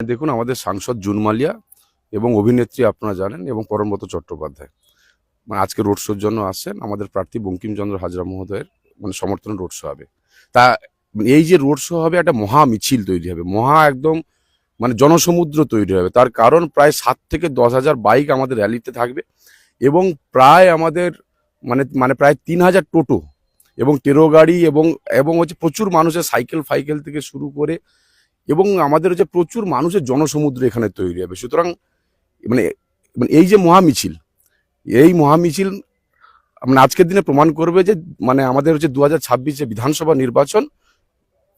দেখুন, আমাদের সাংসদ জুন মালিয়া এবং অভিনেত্রী আপনারা জানেন এবং পরমব্রত চট্টোপাধ্যায় মানে আজকে রোড শোর জন্য আসছেন। আমাদের প্রার্থী বঙ্কিমচন্দ্র হাজরা মহোদয়ের মানে সমর্থনে রোড শো হবে। তা এই যে রোড শো হবে, একটা মহা মিছিল তৈরি হবে, মহা একদম মানে জনসমুদ্র তৈরি হবে। তার কারণ প্রায় 7 থেকে 10,000 বাইক আমাদের র্যালিতে থাকবে এবং প্রায় আমাদের মানে প্রায় 3,000 টোটো এবং টেরো গাড়ি এবং এবং হচ্ছে প্রচুর মানুষের সাইকেল ফাইকেল থেকে শুরু করে এবং আমাদের হচ্ছে প্রচুর মানুষের জনসমুদ্র এখানে তৈরি হবে। সুতরাং মানে মানে এই যে মহামিছিল, এই মহামিছিল মানে আজকের দিনে প্রমাণ করবে যে মানে আমাদের হচ্ছে 2026 বিধানসভা নির্বাচন,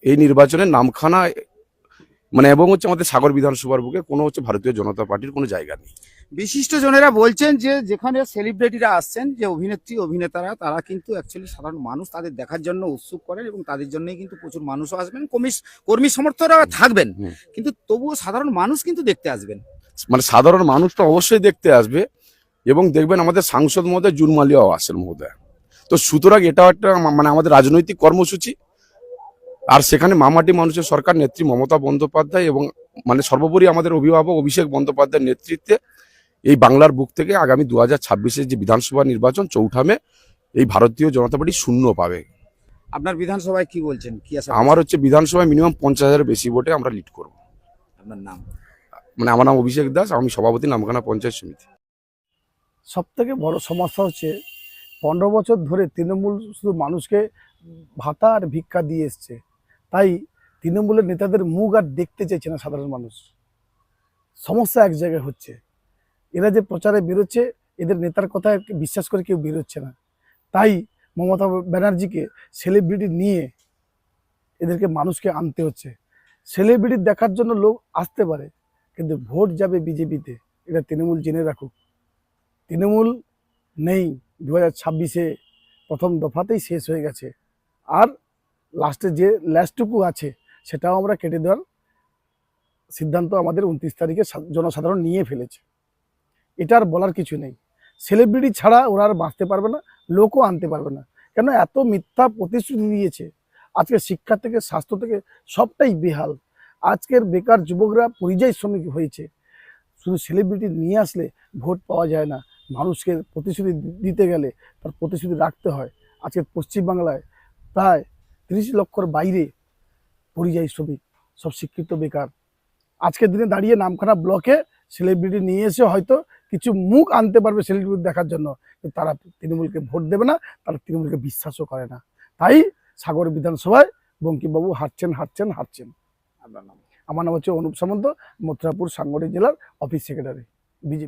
এই নির্বাচনের নামখানা মানে এবং হচ্ছে আমাদের সাগর বিধানসভার বুকে কোনো হচ্ছে ভারতীয় জনতা পার্টির কোনো জায়গা নেই। বিশিষ্ট জনেরা বলছেন যে যেখানে সেলিব্রিটিরা আসছেন, যে অভিনেত্রী অভিনেতারা, তারা কিন্তু অ্যাকচুয়ালি সাধারণ মানুষ তাদের দেখার জন্য উৎসুক করেন এবং তাদের জন্যই কিন্তু প্রচুর মানুষও আসবেন, কর্মী সমর্থকরা থাকবেন, কিন্তু তবুও সাধারণ মানুষ কিন্তু দেখতে আসবেন। মানে সাধারণ মানুষ তো অবশ্যই দেখতে আসবে এবং দেখবেন আমাদের সাংসদ মহোদয় জুন মালিয়াও আসেন মহোদয়। তো সুতরাং এটাও একটা মানে আমাদের রাজনৈতিক কর্মসূচি। আর সেখানে মামাটি মানুষের সরকার নেত্রী মমতা বন্দ্যোপাধ্যায় এবং মানে সর্বোপরি আমাদের অভিভাবক অভিষেক বন্দ্যোপাধ্যায়ের নেতৃত্বে এই বাংলার বুক থেকে আগামী 2026 যে বিধানসভা নির্বাচন 4 মে এই ভারতীয় জনতা পার্টি শূন্য পাবে। আপনার বিধানসভায় কি বলছেন, কি আশা? আমার হচ্ছে বিধানসভায় মিনিমাম 50,000-এর বেশি ভোটে আমরা লিড করব। আপনার নাম? মানে আমার নাম অভিষেক দাস, আমি সভাপতি নামখানা পঞ্চায়েত সমিতি। সব থেকে বড় সমস্যা হচ্ছে 15 বছর ধরে তৃণমূল শুধু মানুষকে ভাতা আর ভিক্ষা দিয়ে এসছে, তাই তৃণমূলের নেতাদের মুখ আর দেখতে চাইছে না সাধারণ মানুষ। সমস্যা এক জায়গায় হচ্ছে, এরা যে প্রচারে বেরোচ্ছে, এদের নেতার কথা বিশ্বাস করে কেউ বেরোচ্ছে না। তাই মমতা ব্যানার্জিকে সেলিব্রিটি নিয়ে এদেরকে মানুষকে আনতে হচ্ছে। সেলিব্রিটি দেখার জন্য লোক আসতে পারে, কিন্তু ভোট যাবে বিজেপিতে, এটা তৃণমূল জেনে রাখুক। তৃণমূল নেই, 2026 প্রথম দফাতেই শেষ হয়ে গেছে, আর লাস্টে যে ল্যাস্টটুকু আছে সেটাও আমরা কেটে দেওয়ার সিদ্ধান্ত আমাদের 29 তারিখে জনসাধারণ নিয়ে ফেলেছে। এটা আর বলার কিছু নেই। সেলিব্রিটি ছাড়া ওরা আর বাঁচতে পারবে না, লোকও আনতে পারবে না। কেন এত মিথ্যা প্রতিশ্রুতি দিয়েছে, আজকে শিক্ষা থেকে স্বাস্থ্য থেকে সবটাই বেহাল। আজকের বেকার যুবকরা পরিযায়ী শ্রমিক হয়েছে। শুধু সেলিব্রিটি নিয়ে আসলে ভোট পাওয়া যায় না, মানুষকে প্রতিশ্রুতি দিতে গেলে তার প্রতিশ্রুতি রাখতে হয়। আজকে পশ্চিমবাংলায় প্রায় 30 লক্ষর বাইরে পরিযায়ী শ্রমিক, সব শিক্ষিত বেকার। আজকের দিনে দাঁড়িয়ে নামখানা ব্লকে সেলিব্রিটি নিয়ে এসে হয়তো কিছু মুখ আনতে পারবে সেলিব্রিটি দেখার জন্য, কিন্তু তারা তৃণমূলকে ভোট দেবে না, তারা তৃণমূলকে বিশ্বাসও করে না। তাই সাগর বিধানসভায় বঙ্কিমবাবু হারছেন। আপনার নাম? আমার নাম হচ্ছে অনুপ সামন্ত, মথুরাপুর সাংগঠনিক জেলার অফিস সেক্রেটারি।